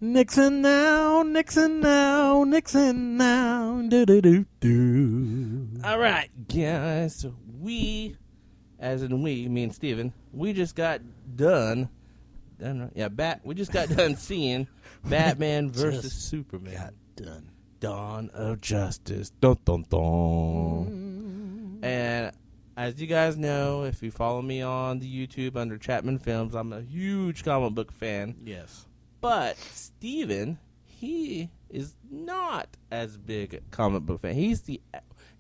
Nixon now, Nixon now, Nixon now. Do-do-do-do. All right, guys. We, as in we, me and Steven, we just got done. We just got done seeing Batman versus Superman. Got done. Dawn of Justice. Dun, dun, dun. And as you guys know, if you follow me on the YouTube under Chapman Films, I'm a huge comic book fan. Yes. But Steven, he is not as big a comic book fan.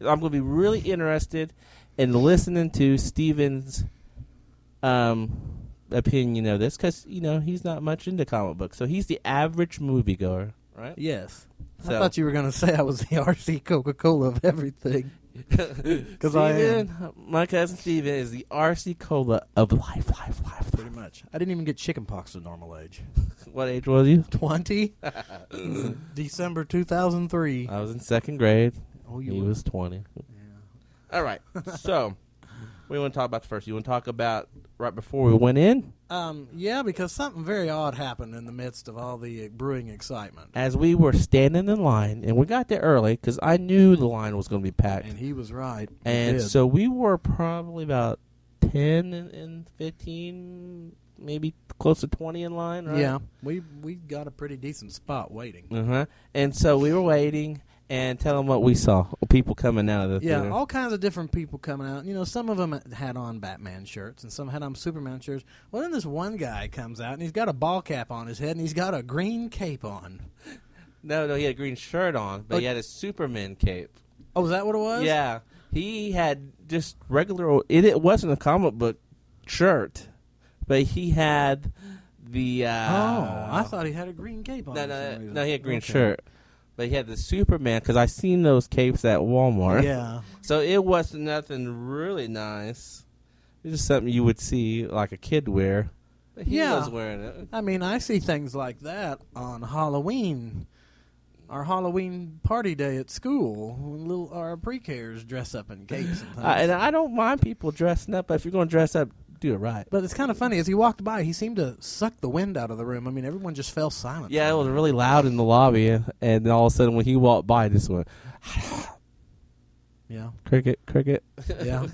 I'm going to be really interested in listening to Steven's opinion of this because, he's not much into comic books. So he's the average moviegoer, right? Yes. So, I thought you were going to say I was the RC Coca-Cola of everything. Because I am. My cousin Steven is the RC Cola of life. Pretty much. I didn't even get chickenpox at normal age. What age was you? 20. December 2003. I was in second grade. Oh, he was 20. Yeah. All right. So, what do you want to talk about first? You want to talk about right before we went in? Yeah, because something very odd happened in the midst of all the brewing excitement. As we were standing in line, and we got there early because I knew the line was going to be packed. And he was right. And so we were probably about 10 and 15, maybe close to 20 in line, right? Yeah, we got a pretty decent spot waiting. And so we were waiting. And tell them what we saw. People coming out of the theater. Yeah, all kinds of different people coming out. Some of them had on Batman shirts, and some had on Superman shirts. Well, then this one guy comes out, and he's got a ball cap on his head, and he's got a green cape on. No, he had a green shirt on, but he had a Superman cape. Oh, is that what it was? Yeah. He had just regular... It wasn't a comic book shirt, but he had the... I thought he had a green cape on. No, he had a green shirt. But he had the Superman, because I seen those capes at Walmart. Yeah. So it wasn't nothing really nice. It was just something you would see, like a kid wear. But he was wearing it. I mean, I see things like that on Halloween. Our Halloween party day at school. When our pre-Kers dress up in capes and things. And I don't mind people dressing up, but if you're going to dress up, do it right. But it's kind of funny. As he walked by, he seemed to suck the wind out of the room. I mean, everyone just fell silent. Yeah, it was really loud in the lobby, and then all of a sudden when he walked by, it just went... Yeah. Cricket. Yeah.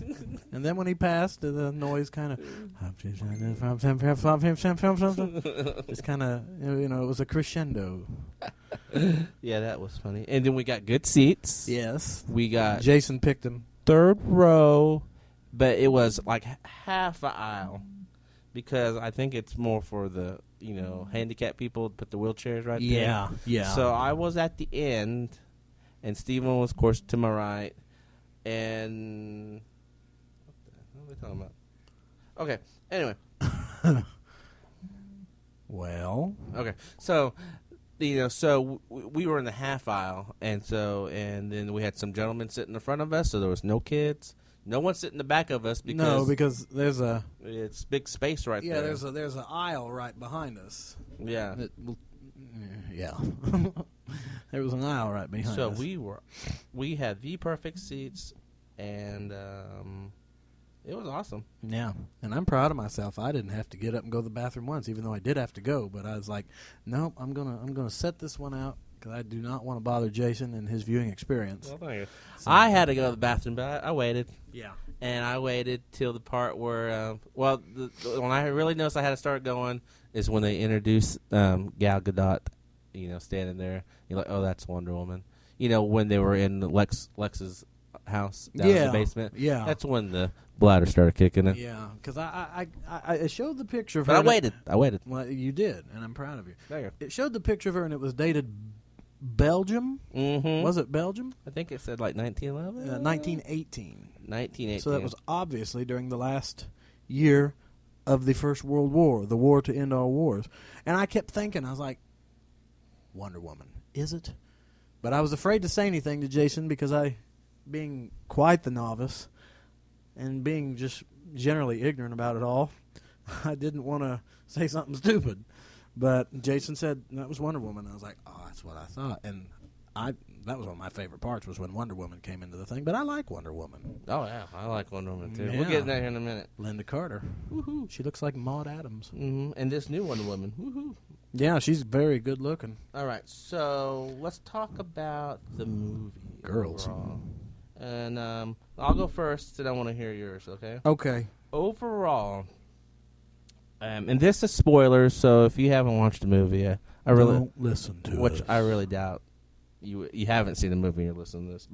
And then when he passed, the noise kind of... It's kind of, it was a crescendo. Yeah, that was funny. And then we got good seats. Yes. We got... Jason picked him. Third row... But it was like half an aisle because I think it's more for the, handicapped people to put the wheelchairs right there. Yeah. So I was at the end, and Steven was, of course, to my right. And what are we talking about? Okay. Anyway. Well. Okay. So, so we were in the half aisle, and then we had some gentlemen sitting in front of us, so there was no kids. No one sitting in the back of us because there's it's big space right there. Yeah, there's an aisle right behind us. Yeah. Yeah. There was an aisle right behind us. So we had the perfect seats, and it was awesome. Yeah, and I'm proud of myself. I didn't have to get up and go to the bathroom once, even though I did have to go. But I was like, nope, I'm gonna set this one out. I do not want to bother Jason and his viewing experience. Well, thank you. So, I had to go to the bathroom, but I waited. Yeah. And I waited till the part where, when I really noticed I had to start going is when they introduced Gal Gadot, standing there. You're like, oh, that's Wonder Woman. When they were in Lex's house down in the basement. Yeah. That's when the bladder started kicking in. Yeah, because I showed the picture of her. But I waited. Well, you did, and I'm proud of you. There you go. It showed the picture of her, and it was dated Belgium? Mm-hmm. Was it Belgium? I think it said like 1911? 1918. 1918. So that was obviously during the last year of the First World War, the war to end all wars. And I kept thinking, I was like, Wonder Woman, is it? But I was afraid to say anything to Jason because being quite the novice and being just generally ignorant about it all, I didn't want to say something stupid. But Jason said that was Wonder Woman. I was like, oh, that's what I thought. And that was one of my favorite parts was when Wonder Woman came into the thing. But I like Wonder Woman. Oh, yeah. I like Wonder Woman, too. Yeah. We'll get in there in a minute. Linda Carter. Woohoo. She looks like Maude Adams. Mm-hmm. And this new Wonder Woman. Woohoo. Yeah, she's very good looking. All right, so let's talk about the movie. Girls. Overall. And I'll go first, and I want to hear yours, okay? Okay. Overall, and this is spoilers, so if you haven't watched the movie, I really don't listen to which us. I really doubt you haven't seen the movie and you're listening to this.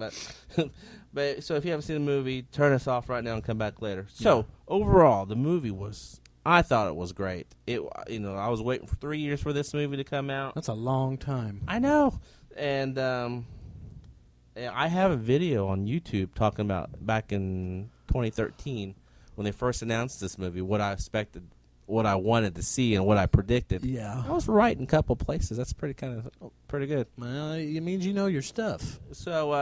But so if you haven't seen the movie, turn us off right now and come back later. So overall, the movie I thought it was great. I was waiting for 3 years for this movie to come out. That's a long time. I know, and I have a video on YouTube talking about back in 2013 when they first announced this movie, what I expected, what I wanted to see, and what I predicted. Yeah. I was right in a couple places. That's pretty good. Well, it means you know your stuff. So,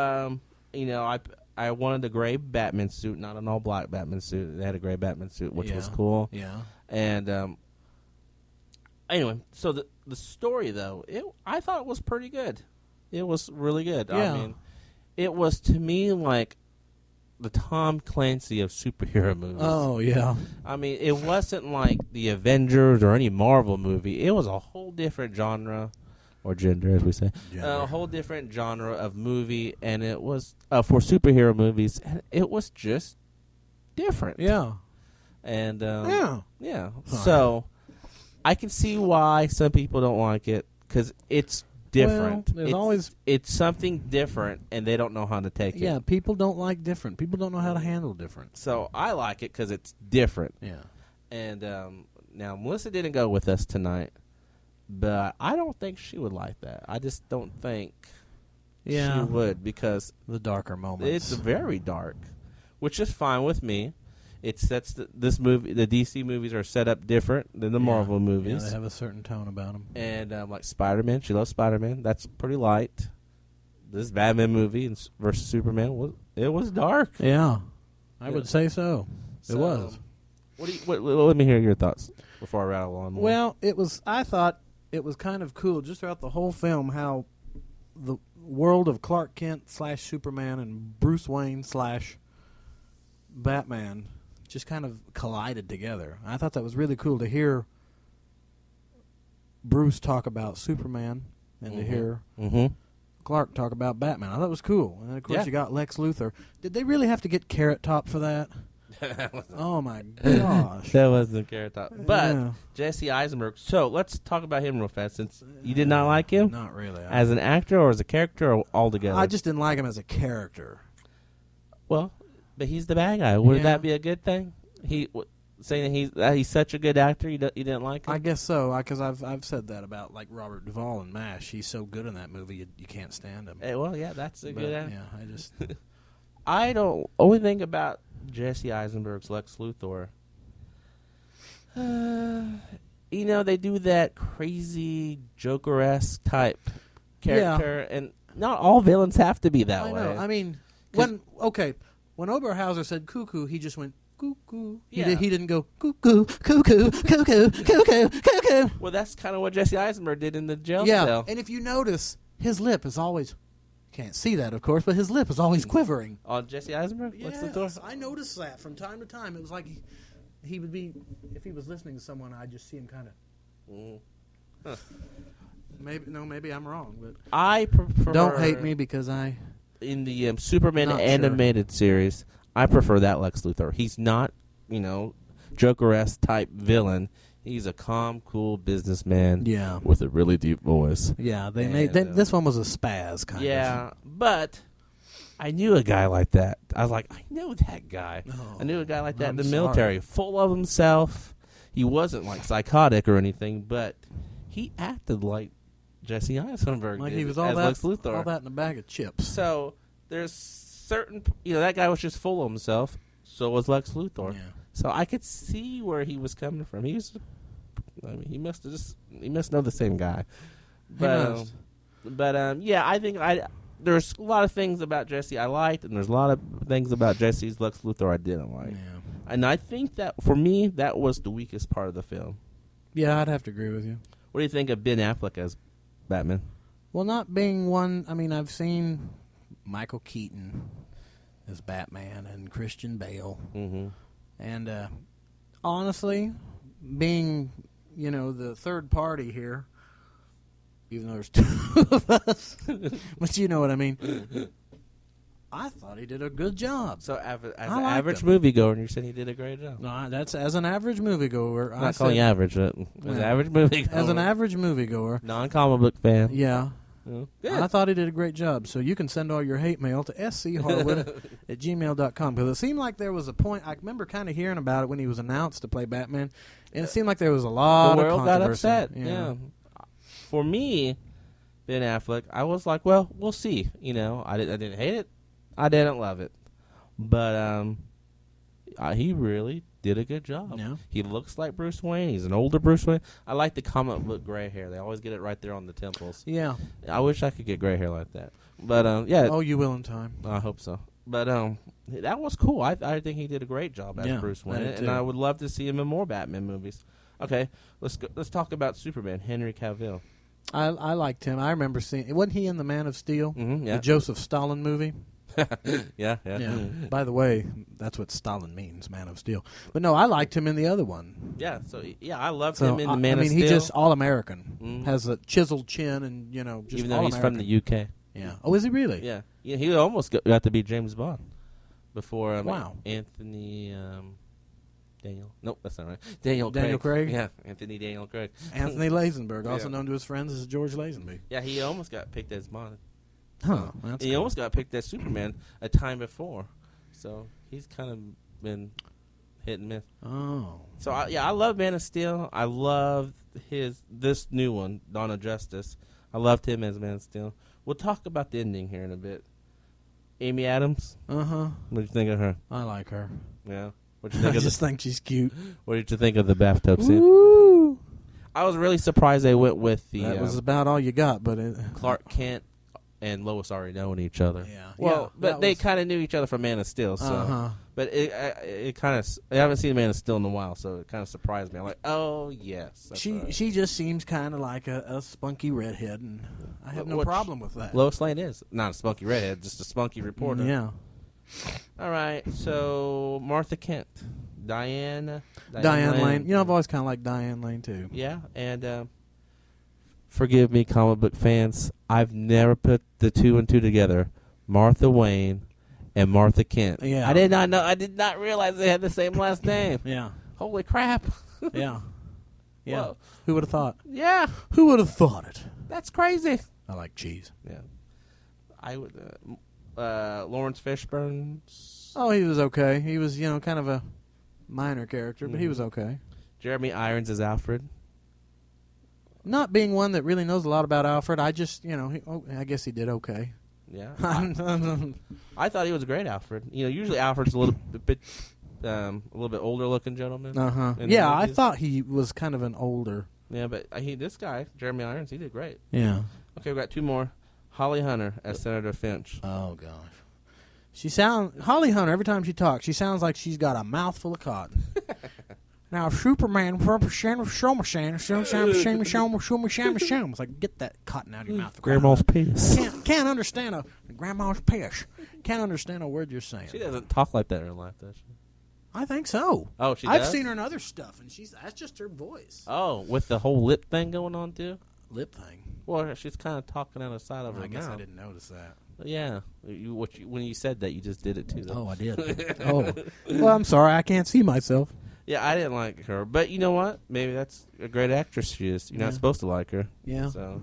I wanted a gray Batman suit, not an all-black Batman suit. They had a gray Batman suit, which was cool. Yeah. And anyway, so the story, though, I thought it was pretty good. It was really good. Yeah. I mean, it was, to me, like the Tom Clancy of superhero movies. Oh, yeah. I mean, it wasn't like the Avengers or any Marvel movie. It was a whole different genre, or gender, as we say. A whole different genre of movie, and it was for superhero movies, and it was just different. Yeah. And Yeah. So I can see why some people don't like it, because it's different. Well, it's something different, and they don't know how to take it. Yeah, people don't like different. People don't know how to handle different. So I like it because it's different. Yeah. And now Melissa didn't go with us tonight, but I don't think she would like that. I just don't think she would, because the darker moments. it's very dark, which is fine with me. It sets this movie. The DC movies are set up different than the Marvel movies. Yeah, they have a certain tone about them. And like Spider-Man, she loves Spider-Man. That's pretty light. This Batman movie versus Superman was dark. Yeah, I would say so. It was. Let me hear your thoughts before I rattle on more. Well, I thought it was kind of cool just throughout the whole film how the world of Clark Kent / Superman and Bruce Wayne / Batman just kind of collided together. I thought that was really cool to hear Bruce talk about Superman and to hear Clark talk about Batman. I thought it was cool. And then, of course, you got Lex Luthor. Did they really have to get Carrot Top for that? Oh, my gosh. That wasn't Carrot Top. But Jesse Eisenberg. So let's talk about him real fast. Since you did not like him? Not really. As an actor or as a character or altogether? I just didn't like him as a character. Well, but he's the bad guy. Wouldn't that be a good thing? Saying that he's such a good actor, you didn't like him? I guess so, because I've said that about like Robert Duvall in MASH. He's so good in that movie, you can't stand him. Well, yeah, that's a good actor. Yeah, I just I don't. Only thing about Jesse Eisenberg's Lex Luthor, they do that crazy Joker-esque type character, and not all villains have to be that way. I know. I mean, when Oberhauser said cuckoo, he just went cuckoo. Yeah. He didn't go cuckoo, cuckoo, cuckoo, cuckoo, cuckoo. Well, that's kind of what Jesse Eisenberg did in the jail Yeah, cell. and if you notice, his lip is always. Can't see that, of course, but his lip is always quivering. On Jesse Eisenberg? Yes, I noticed that from time to time. It was like he would be, if he was listening to someone, I'd just see him kind of. Maybe I'm wrong, but I prefer. Don't hate me because in the Superman animated series, I prefer that Lex Luthor. He's not, Joker-esque type villain. He's a calm, cool businessman. Yeah. With a really deep voice. Yeah, this one was a spaz kind of. Yeah, but I knew a guy like that. I was like, I know that guy. I knew a guy like that in the military, full of himself. He wasn't like psychotic or anything, but he acted like Jesse Eisenberg like did he was as Lex Luthor. all that in a bag of chips. So there's certain, that guy was just full of himself. So was Lex Luthor. Yeah. So I could see where he was coming from. He must know the same guy. But I think there's a lot of things about Jesse I liked, and there's a lot of things about Jesse's Lex Luthor I didn't like. Yeah. And I think that for me that was the weakest part of the film. Yeah, I'd have to agree with you. What do you think of Ben Affleck as Batman? Well, not being one. I mean, I've seen Michael Keaton as Batman and Christian Bale. Mm-hmm. And honestly, being, the third party here, even though there's two of us. But you know what I mean. I thought he did a good job. So as an average moviegoer, you said he did a great job. No, that's as an average moviegoer. I'm not calling you average, but as an average moviegoer. As an average moviegoer. Non-comic book fan. Yeah. Yeah. I thought he did a great job. So you can send all your hate mail to scharwood@gmail.com. Because it seemed like there was a point. I remember kind of hearing about it when he was announced to play Batman. And it seemed like there was a lot the of world controversy. got upset. Yeah. For me, Ben Affleck, I was like, well, we'll see. You know, I didn't hate it. I didn't love it. But he really did a good job. Yeah. He looks like Bruce Wayne. He's an older Bruce Wayne. I like the comic book gray hair. They always get it right there on the temples. Yeah. I wish I could get gray hair like that. But yeah. Oh, you will in time. I hope so. But that was cool. I think he did a great job as Bruce Wayne, and I would love to see him in more Batman movies. Okay, let's talk about Superman, Henry Cavill. I liked him. I remember seeing. Wasn't he in the Man of Steel? Mm-hmm, yeah. The Joseph Stalin movie. Yeah. By the way, that's what Stalin means, Man of Steel. But no, I liked him in the other one. Yeah, so I loved him in the Man of Steel. I mean, he's just all American. Has a chiseled chin, and just even though all he's American. from the UK. Yeah. Oh, is he really? Yeah. He almost got to be James Bond before. Wow. Anthony. Daniel. Nope, that's not right. Daniel Craig? Yeah, Anthony Daniel Craig. Anthony Lazenberg, also known to his friends as George Lazenby. Yeah, he almost got picked as Bond. Huh. He almost got picked as Superman a time before. So he's kind of been hit and miss. Oh. So, I love Man of Steel. I love this new one, Dawn of Justice. I loved him as Man of Steel. We'll talk about the ending here in a bit. Amy Adams. Uh-huh. What did you think of her? I like her. Yeah. What did you think I just think she's cute. What did you think of the bathtub scene? Woo! I was really surprised they went with the... That was about all you got, but... Clark Kent and Lois already knowing each other. Yeah. Well, but they kind of knew each other from Man of Steel, so... Uh-huh. But it kind of... I haven't seen Man of Steel in a while, so it kind of surprised me. I'm like, oh, yes. She just seems kind of like a spunky redhead, and I have no problem with that. Lois Lane is. Not a spunky redhead, just a spunky reporter. Yeah. All right, so Martha Kent. Diane Lane. You know, I've always kind of liked Diane Lane, too. Yeah, and forgive me, comic book fans, I've never put the two and two together. Martha Wayne and Martha Kent. Yeah. I did not know. I did not realize they had the same last name. Yeah. Holy crap. Yeah. Yeah. Whoa. Who would have thought? Yeah. Who would have thought it? That's crazy. I like cheese. Yeah. I would. Lawrence Fishburne. Oh, he was okay. He was, kind of a minor character, but he was okay. Jeremy Irons as Alfred. Not being one that really knows a lot about Alfred, I just, I guess he did okay. Yeah. I thought he was a great Alfred. Usually Alfred's a little bit older looking gentleman. Uh-huh. Yeah, I thought he was kind of an older. Yeah, but this guy, Jeremy Irons, he did great. Yeah. Okay, we've got two more. Holly Hunter as Senator Finch. Oh, gosh. Holly Hunter, every time she talks, she sounds like she's got a mouthful of cotton. Now, Superman, it's like, get that cotton out of your mouth. Grandma's piss. Can't understand grandma's piss. Can't understand a word you're saying. She doesn't talk like that in real life, does she? I think so. Oh, she does? I've seen her in other stuff, and that's just her voice. Oh, with the whole lip thing going on, too? Lip thing? Well, she's kind of talking out of the side of her mouth. I guess I didn't notice that. Yeah. When you said that, you just did it, too. Though. Oh, I did. Oh. Well, I'm sorry. I can't see myself. Yeah, I didn't like her. But you know what? Maybe that's a great actress she is. You're not supposed to like her. Yeah. So.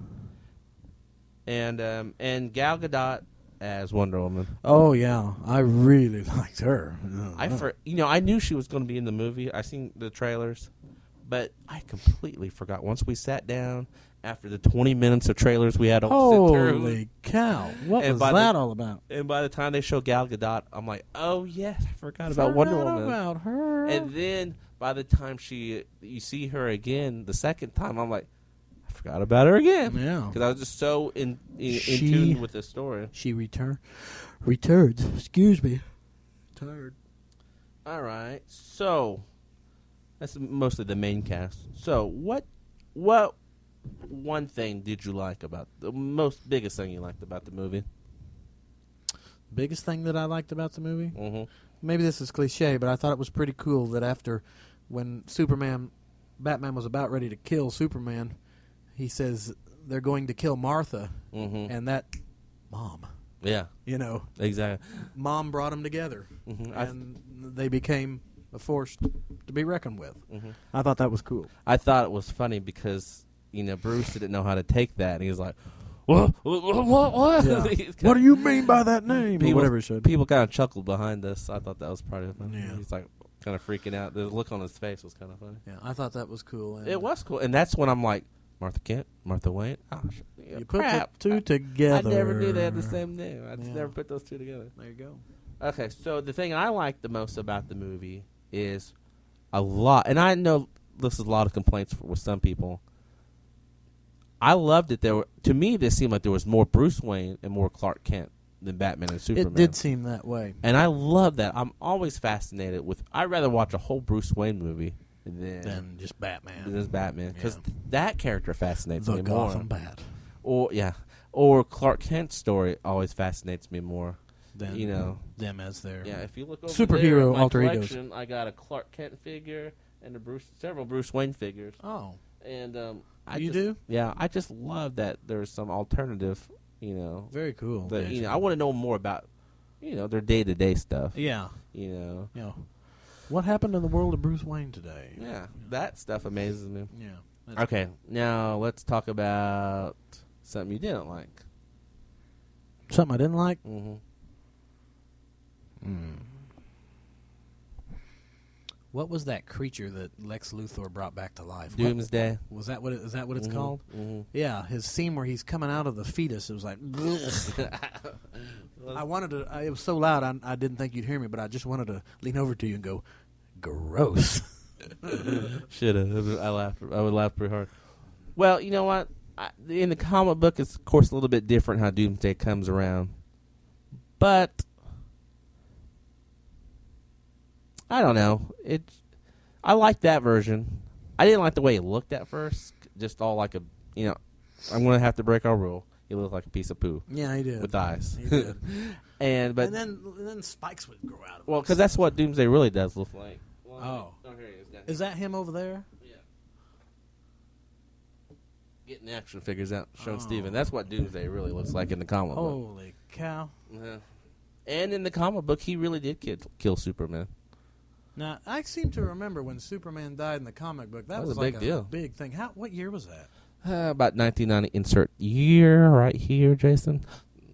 And Gal Gadot as Wonder Woman. Oh, yeah. I really liked her. I knew she was going to be in the movie. I seen the trailers. But I completely forgot. Once we sat down, after the 20 minutes of trailers we had to sit through. Holy cow. What was that all about? And by the time they show Gal Gadot, I'm like, oh, yes, I forgot about Wonder Woman. About her. And then by the time you see her again the second time, I'm like, I forgot about her again. Yeah. Because I was just so in tune with the story. She returned. Excuse me. Tired. All right. So, that's mostly the main cast. So, what one thing did you like about the biggest thing you liked about the movie? Biggest thing that I liked about the movie? Mm-hmm. Maybe this is cliche, but I thought it was pretty cool that after when Batman was about ready to kill Superman, he says they're going to kill Martha, Mm-hmm. and that mom, Yeah, exactly. Mom brought them together, and they became a force to be reckoned with. Mm-hmm. I thought that was cool. I thought it was funny because Bruce didn't know how to take that, and he was like, "What? Yeah. What do you mean by that name?" Or whatever he said. People kind of chuckled behind us. I thought that was part of it. Yeah. He's like kind of freaking out. The look on his face was kind of funny. Yeah, I thought that was cool. And It was cool, and that's when I'm like, Martha Kent, Martha Wayne. Oh, you put crap. the two together. I never knew they had the same name. I just Yeah. never put those two together. There you go. Okay, so the thing I like the most about the movie is a lot, and I know this is a lot of complaints with some people. I loved it. To me, this seemed like there was more Bruce Wayne and more Clark Kent than Batman and Superman. It did seem that way. And I love that. I'm always fascinated with. I'd rather watch a whole Bruce Wayne movie than just Batman. Because that character fascinates me more. The Gotham Bat. Or Clark Kent's story always fascinates me more. Than them as their if you look over superhero there at my alter collection, I got a Clark Kent figure and several Bruce Wayne figures. Oh, and you do? Yeah, I just love that there's some alternative. Very cool. That, I want to know more about their day-to-day stuff. Yeah. Yeah. What happened in the world of Bruce Wayne today? Yeah, that stuff amazes me. Yeah. Okay, now let's talk about something you didn't like. Something I didn't like? Mm-hmm. What was that creature that Lex Luthor brought back to life? Doomsday. Was that what? Is that what it's Mm-hmm. called? Mm-hmm. Yeah, his scene where he's coming out of the fetus. It was like, I wanted to. It was so loud, I didn't think you'd hear me, but I just wanted to lean over to you and go, gross. Should have. I laughed. I would laugh pretty hard. Well, you know what? In the comic book, it's of course a little bit different how Doomsday comes around, but I don't know. I like that version. I didn't like the way he looked at first. Just all like I'm going to have to break our rule. He looked like a piece of poo. Yeah, he did. With eyes. He did. and then spikes would grow out of him. Well, because that's what Doomsday really does look like. Well, here he is. Is that him over there? Yeah. Getting action figures out. Showing Steven. That's what Doomsday really looks like in the comic book. Holy cow. Yeah. And in the comic book, he really did kill Superman. Now, I seem to remember when Superman died in the comic book. That was a like big deal. Big thing. What year was that? About 1990. Insert year right here, Jason.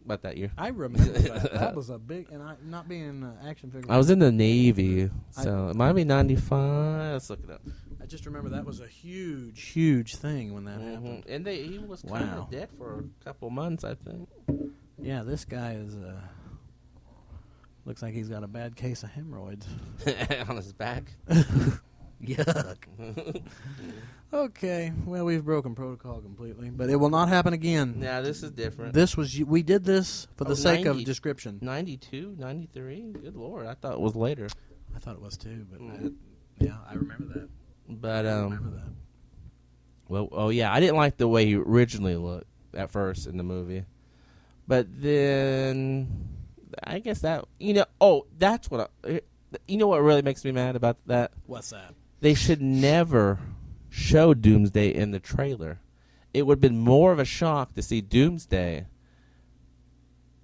About that year. I remember that. That was a big, and not being an action figure. I was in the Navy, so it might be 95. Let's look it up. I just remember that was a huge, huge thing when that happened. And he was kind of dead for a couple months, I think. Yeah, this guy is. Looks like he's got a bad case of hemorrhoids. On his back. Yuck. Okay, well, we've broken protocol completely, but it will not happen again. Yeah, this is different. We did this for the sake of description. 92, 93? Good Lord, I thought it was later. I thought it was too, but yeah, I remember that. But I remember that. Well, yeah, I didn't like the way he originally looked at first in the movie. But then I guess that, that's what what really makes me mad about that? What's that? They should never show Doomsday in the trailer. It would have been more of a shock to see Doomsday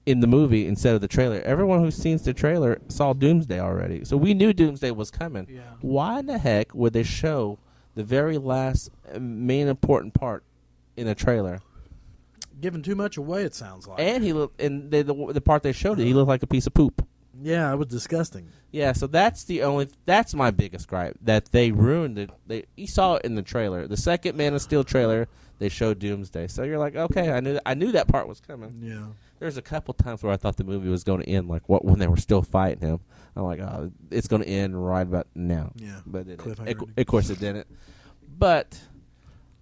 in the movie instead of the trailer. Everyone who's seen the trailer saw Doomsday already. So we knew Doomsday was coming. Yeah. Why in the heck would they show the very last main important part in a trailer? Giving too much away, it sounds like. And he looked, and the part they showed he looked like a piece of poop. Yeah, it was disgusting. Yeah, so that's my biggest gripe, that they ruined it. You saw it in the trailer. The second Man of Steel trailer, they showed Doomsday. So you're like, okay, I knew that part was coming. Yeah. There's a couple times where I thought the movie was going to end, like when they were still fighting him. I'm like, oh, it's going to end right about now. Yeah. But of course it didn't. But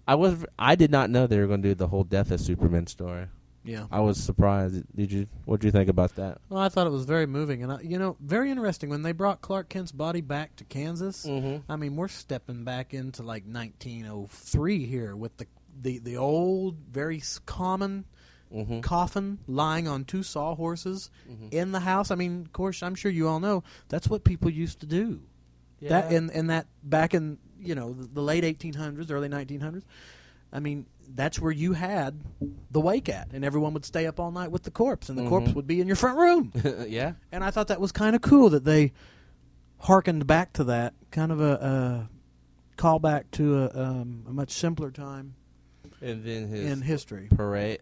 I did not know they were going to do the whole Death of Superman story. Yeah. I was surprised. What did you think about that? Well, I thought it was very moving, and very interesting when they brought Clark Kent's body back to Kansas. Mm-hmm. I mean, we're stepping back into like 1903 here with the old, very common coffin lying on two sawhorses in the house. I mean, of course, I'm sure you all know that's what people used to do. Yeah. That in that back in the late 1800s, early 1900s. I mean, that's where you had the wake at, and everyone would stay up all night with the corpse, and the corpse would be in your front room. Yeah. And I thought that was kind of cool that they hearkened back to that, kind of a callback to a much simpler time And then his in history. parade.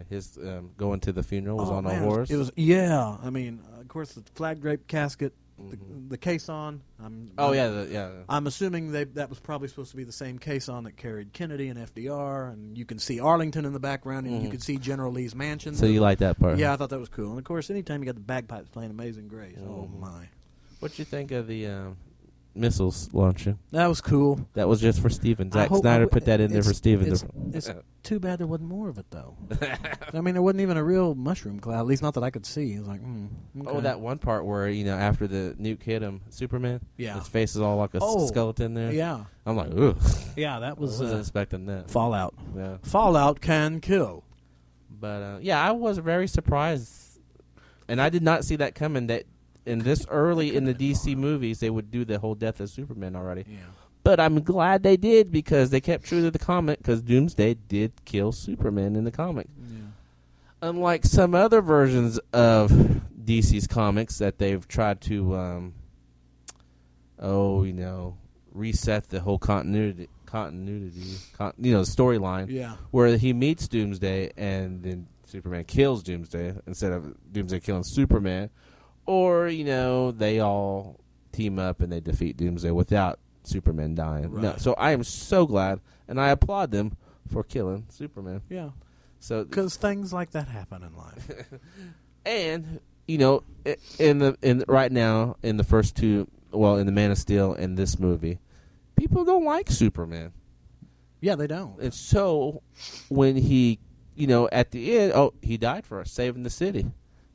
His going to the funeral was on a horse. It was yeah. I mean, of course, the flag draped casket, the caisson. I'm assuming that was probably supposed to be the same caisson that carried Kennedy and FDR, and you can see Arlington in the background, and you can see General Lee's mansion. So you like that part? Yeah, I thought that was cool. And of course, anytime you got the bagpipes playing "Amazing Grace," oh my! What'd you think of the missiles launching? That was cool. That was just for Steven. Zack hope- Snyder put that in there for Steven. It's too bad there wasn't more of it, though. I mean, there wasn't even a real mushroom cloud, at least not that I could see. It was like, okay. Oh, that one part where, after the nuke hit him, Superman, his face is all like a skeleton there. Yeah. I'm like, ugh. Yeah, that was... I wasn't expecting that. Fallout. Yeah. Fallout can kill. But, I was very surprised. And I did not see that coming, that in this early in the DC movies, they would do the whole death of Superman already. Yeah. But I'm glad they did, because they kept true to the comic, because Doomsday did kill Superman in the comic. Yeah. Unlike some other versions of DC's comics that they've tried to, reset the whole continuity, storyline. Yeah. Where he meets Doomsday and then Superman kills Doomsday instead of Doomsday killing Superman. Or, they all team up and they defeat Doomsday without Superman dying. Right. No, so I am so glad, and I applaud them for killing Superman. Yeah. So Because things like that happen in life. And right now in the first two, in the Man of Steel and this movie, people don't like Superman. Yeah, they don't. And so when he, at the end, he died for us, saving the city.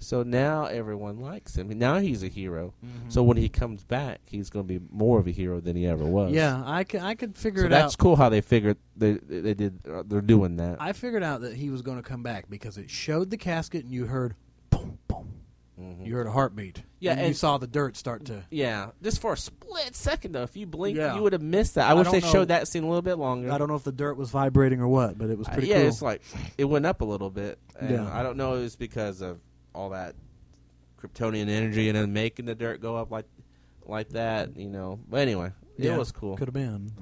So now everyone likes him. Now he's a hero. Mm-hmm. So when he comes back, he's going to be more of a hero than he ever was. Yeah, I could figure it out. So that's cool how they figured they're doing that. I figured out that he was going to come back because it showed the casket and you heard boom, boom. Mm-hmm. You heard a heartbeat. Yeah, and you saw the dirt start to... Yeah, just for a split second, though. If you blinked, you would have missed that. I wish they showed that scene a little bit longer. I don't know if the dirt was vibrating or what, but it was pretty cool. Yeah, it's like, it went up a little bit. And I don't know if it was because of all that Kryptonian energy and then making the dirt go up like that, But anyway, it was cool. Could have been.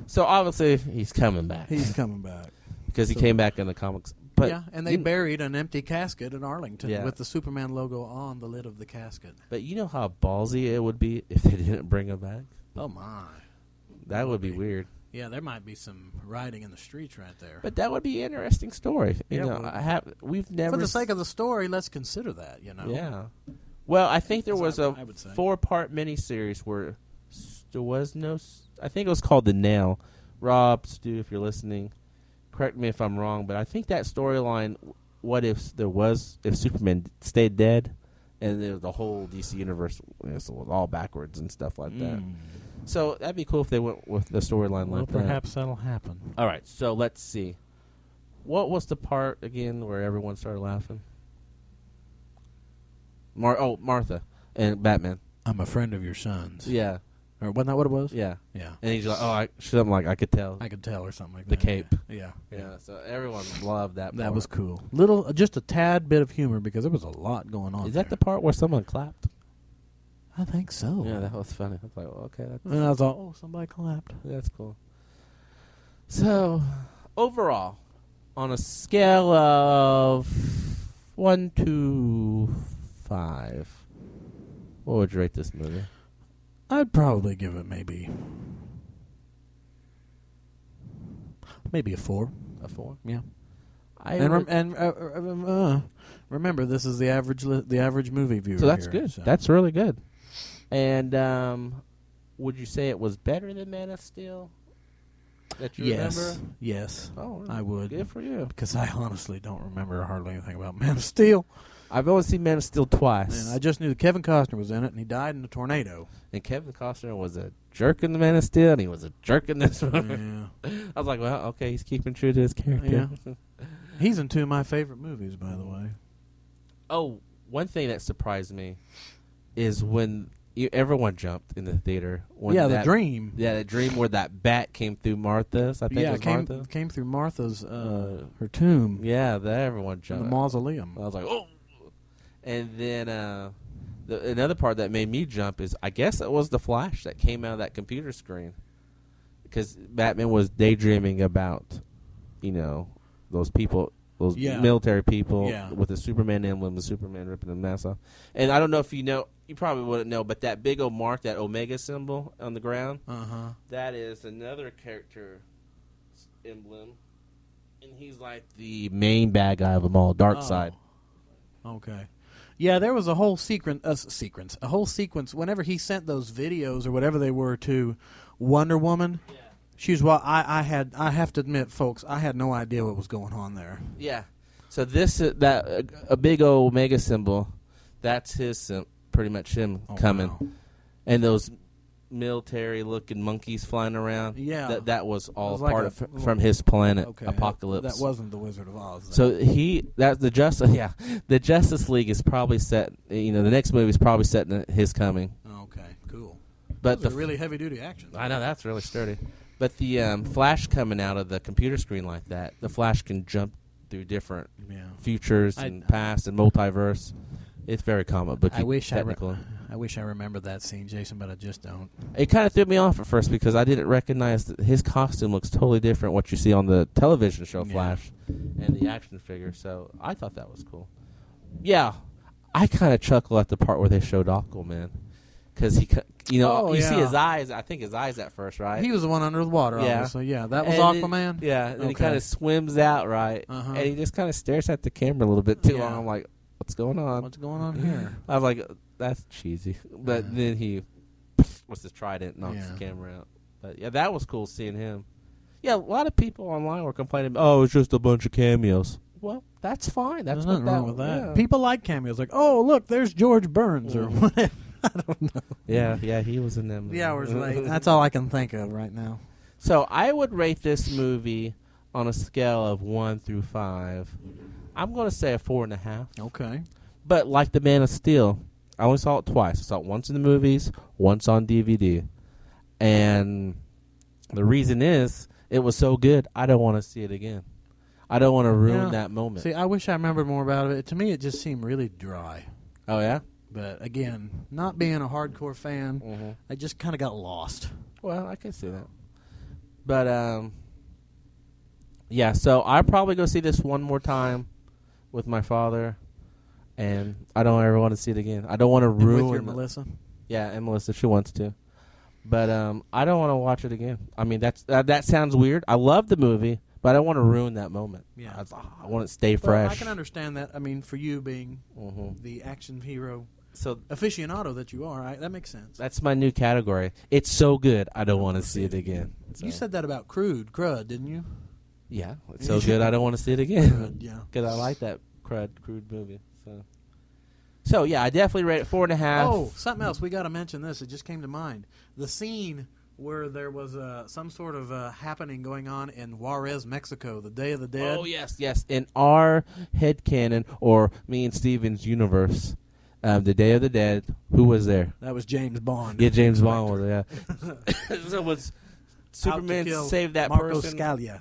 So obviously, he's coming back. He's coming back. Because he came back in the comics. But and they buried an empty casket in Arlington with the Superman logo on the lid of the casket. But you know how ballsy it would be if they didn't bring him back? Oh, my. That would be weird. Yeah, there might be some rioting in the streets right there. But that would be an interesting story. We've never... For the sake of the story, let's consider that, Yeah. Well, I think there was a 4-part miniseries where there was no... I think it was called The Nail. Rob, Stu, if you're listening, correct me if I'm wrong, but I think that storyline, what if Superman stayed dead and the whole DC universe was all backwards and stuff like that. So that'd be cool if they went with the storyline like that. Well, perhaps that'll happen. All right, so let's see. What was the part, again, where everyone started laughing? Martha and Batman. I'm a friend of your son's. Yeah. Or wasn't that what it was? Yeah. Yeah. And he's like, something like, I could tell. I could tell or something like that. The cape. Yeah. Yeah, so everyone loved that part. That was cool. Just a tad bit of humor because there was a lot going on. Is that the part where someone clapped? I think so. Yeah, that was funny. I was like, okay. And I thought, somebody clapped. That's cool. So, overall, on a scale of 1 to 5, what would you rate this movie? I'd probably give it maybe a 4. A 4? Yeah. Remember, this is the average movie viewer. So that's here, good. So. That's really good. And would you say it was better than Man of Steel? That you remember? Yes. Oh, I would. Good for you. Because I honestly don't remember hardly anything about Man of Steel. I've only seen Man of Steel twice. And I just knew that Kevin Costner was in it, and he died in a tornado. And Kevin Costner was a jerk in the Man of Steel, and he was a jerk in this one. Yeah. I was like, well, okay, he's keeping true to his character. Yeah. He's in 2 of my favorite movies, by the way. Oh, one thing that surprised me is when, everyone jumped in the theater. When the dream. Yeah, the dream where that bat came through Martha's. I think it was Martha. Came through Martha's her tomb. Yeah, everyone jumped. In the mausoleum. I was like, oh. And then another part that made me jump is, I guess it was the flash that came out of that computer screen. Because Batman was daydreaming about, those people, those military people with the Superman emblem, the Superman ripping the mask off. And I don't know if you know, you probably wouldn't know, but that big old mark, that Omega symbol on the ground, that is another character emblem. And he's like the main bad guy of them all, Darkseid. Okay. Yeah, there was a whole sequence whenever he sent those videos or whatever they were to Wonder Woman. Yeah. I have to admit, folks, I had no idea what was going on there. Yeah. So a big old Omega symbol, that's his pretty much him coming. Wow. And those military-looking monkeys flying around. Yeah, that was all part from his planet, Apocalypse. That wasn't the Wizard of Oz. Then. So the Justice League is probably set. The next movie is probably set in his coming. Okay, cool. But the really heavy-duty action. I know that's really sturdy. But the Flash coming out of the computer screen like that, the Flash can jump through different futures and past and multiverse. It's very comic book. I wish I remembered that scene, Jason, but I just don't. It kind of threw me off at first because I didn't recognize that his costume looks totally different what you see on the television show Flash and the action figure. So I thought that was cool. Yeah, I kind of chuckle at the part where they showed Aquaman because he, you see his eyes. I think his eyes at first, right? He was the one under the water, obviously. Yeah, that was Aquaman. And he kind of swims out, right? And he just kind of stares at the camera a little bit too long. I'm like, what's going on? What's going on here? I was like, that's cheesy. But then he was his trident and knocks the camera out. But yeah, that was cool seeing him. Yeah, a lot of people online were complaining, it's just a bunch of cameos. Well, that's fine. That's nothing wrong with that. Yeah. People like cameos. Like, look, there's George Burns or whatever. I don't know. Yeah, he was in them. The hours late. That's all I can think of right now. So I would rate this movie on a scale of 1 through 5. I'm going to say a 4.5. Okay. But like the Man of Steel, I only saw it twice. I saw it once in the movies, once on DVD. And the reason is, it was so good, I don't want to see it again. I don't want to ruin that moment. See, I wish I remembered more about it. To me, it just seemed really dry. Oh, yeah? But, again, not being a hardcore fan, I just kind of got lost. Well, I can see that. But, yeah, so I'll probably go see this one more time with my father. And I don't ever want to see it again. I don't want to ruin with your Melissa? Yeah, and Melissa, she wants to. But I don't want to watch it again. I mean, that sounds weird. I love the movie, but I don't want to ruin that moment. Yeah. I want it to stay fresh. I can understand that. I mean, for you being the action hero aficionado that you are, that makes sense. That's my new category. It's so good, I don't want to see it again. So. You said that about Crud, didn't you? Yeah, it's so good, I don't want to see it again. Crud, yeah. Because I like that crude movie. So yeah, I definitely rate it 4.5. Oh, something else. We got to mention this. It just came to mind. The scene where there was some sort of happening going on in Juarez, Mexico, the Day of the Dead. Oh, yes. In our headcanon, or me and Steven's universe, the Day of the Dead, who was there? That was James Bond. Yeah, James Bond was there. Yeah. So was Superman saved that Marco person Scalia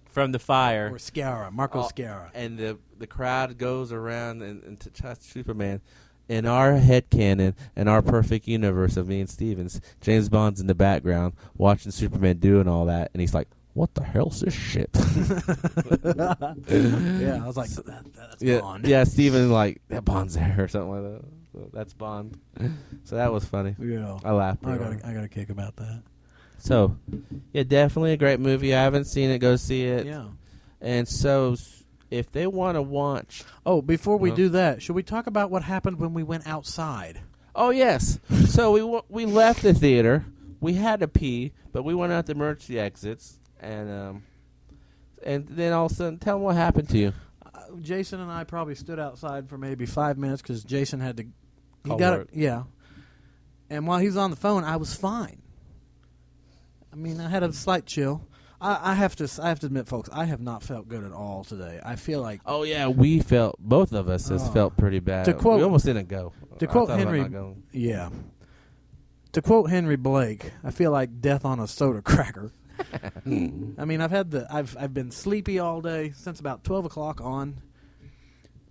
from the fire. Or Sciarra, Marco Sciarra. And the crowd goes around and to touch Superman. In our headcanon and our perfect universe of me and Stevens, James Bond's in the background watching Superman doing all that, and he's like, what the hell's this shit? Yeah, I was like, that's Bond. Yeah, Steven, like, that Bond's there or something like that. So that's Bond. So that was funny. Yeah. I laughed. I got a kick about that. So, yeah, definitely a great movie. I haven't seen it. Go see it. Yeah. And so, if they want to watch... Oh, before we do that, should we talk about what happened when we went outside? Oh, yes. So, we left the theater. We had to pee, but we went out the emergency exits. And then all of a sudden, tell them what happened to you. Jason and I probably stood outside for maybe 5 minutes because Jason had to... He got it. Yeah. And while he was on the phone, I was fine. I mean, I had a slight chill. I have to admit, folks, I have not felt good at all today. I feel like... Oh, yeah, both of us has felt pretty bad. We almost didn't go. To quote Henry... Yeah. To quote Henry Blake, I feel like death on a soda cracker. I mean, I've been sleepy all day since about 12 o'clock on.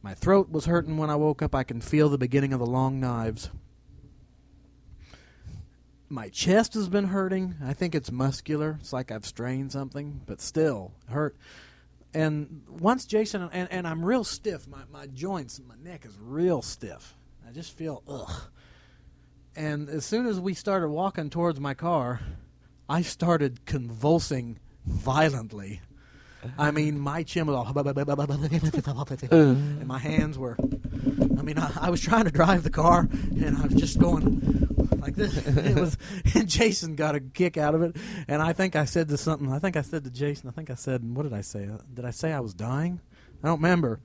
My throat was hurting when I woke up. I can feel the beginning of the long knives. My chest has been hurting. I think it's muscular. It's like I've strained something, but still hurt. And once Jason, and I'm real stiff. My joints, my neck is real stiff. I just feel, ugh. And as soon as we started walking towards my car, I started convulsing violently. I mean, my chin was all, and my hands were, I mean, I was trying to drive the car, and I was just going like this. And Jason got a kick out of it. And I think I said to Jason, what did I say? Did I say I was dying? I don't remember.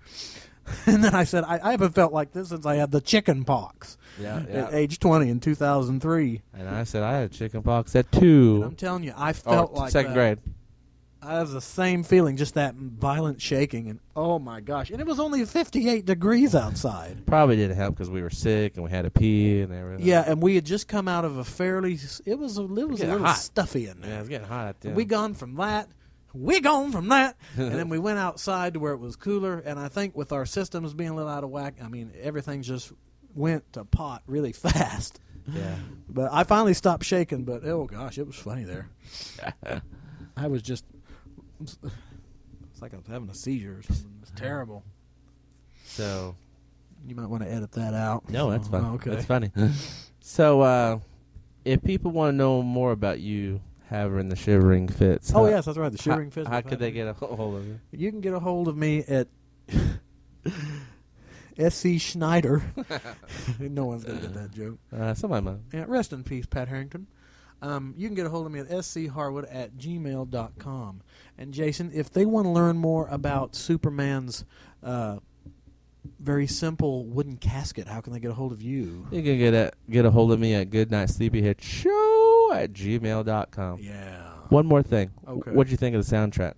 And then I said, I haven't felt like this since I had the chicken pox at age 20 in 2003. And I said, I had chicken pox at 2. And I'm telling you, I felt like second grade. I was the same feeling, just that violent shaking, and oh my gosh! And it was only 58 degrees outside. Probably didn't help because we were sick and we had to pee and everything. Yeah, and we had just come out of a fairly. It was a little hot. stuffy in there. Yeah, it was getting hot out there. We gone from that, and then we went outside to where it was cooler. And I think with our systems being a little out of whack, I mean everything just went to pot really fast. Yeah. But I finally stopped shaking. But oh gosh, it was funny there. I was just. It's like I was having a seizure or something. It's terrible. So you might want to edit that out. No, that's fine. Oh, okay. That's funny. So if people want to know more about you having the shivering fits. Yes, that's right. The shivering fits. How could they get a hold of you? You can get a hold of me at SC Schneider. No one's going to get that joke. Somebody might. Yeah, rest in peace, Pat Harrington. You can get a hold of me at scharwood@gmail.com. And Jason, if they want to learn more about Superman's very simple wooden casket, how can they get a hold of you? You can get a hold of me at goodnightsleepyheadshow@gmail.com. Yeah. One more thing. Okay. What'd you think of the soundtrack?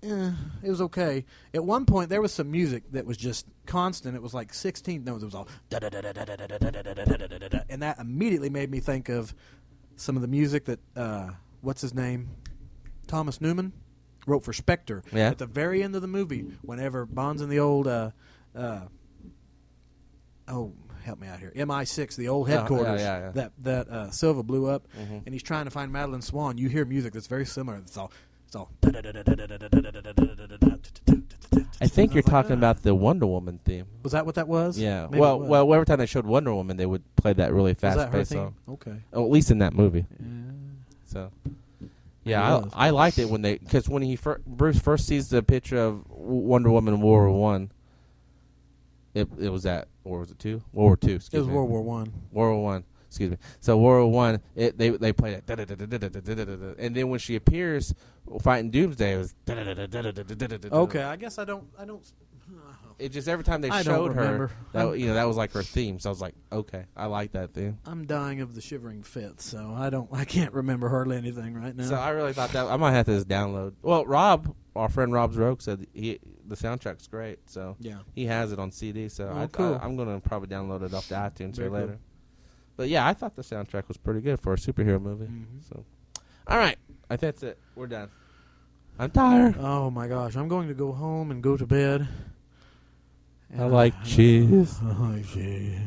It was okay. At one point, there was some music that was just constant. It was like 16 notes. It was all da-da-da-da-da-da-da-da-da-da-da-da-da. And that immediately made me think of some of the music that, what's his name? Thomas Newman wrote for Spectre. Yeah. At the very end of the movie, whenever Bond's in the old, help me out here, MI6, the old headquarters, that Silva blew up, and he's trying to find Madeline Swan, you hear music that's very similar. It's all... I think you're talking about the Wonder Woman theme. Was that what that was? Yeah. Well, every time they showed Wonder Woman, they would play that really fast-paced song. Okay. Oh, at least in that movie. Yeah. So, yeah, I liked it when Bruce first sees the picture of Wonder Woman in World War One. It was that, or was it 2? World War 2. It was World War One. World War One. Excuse me. So World War One, they play that, and then when she appears fighting Doomsday, it was. Okay, I guess I don't. It just every time they showed her, that was like her theme. So I was like, okay, I like that theme. I'm dying of the shivering fits, so I can't remember hardly anything right now. So I really thought that I might have to just download. Well, Rob, our friend Rob Zroke, said the soundtrack's great, so yeah, he has it on CD. So cool. I'm gonna probably download it off the iTunes Very later. cool. But yeah, I thought the soundtrack was pretty good for a superhero movie. Mm-hmm. So, all right, I think that's it. We're done. I'm tired. Oh my gosh, I'm going to go home and go to bed. I like cheese. I like cheese.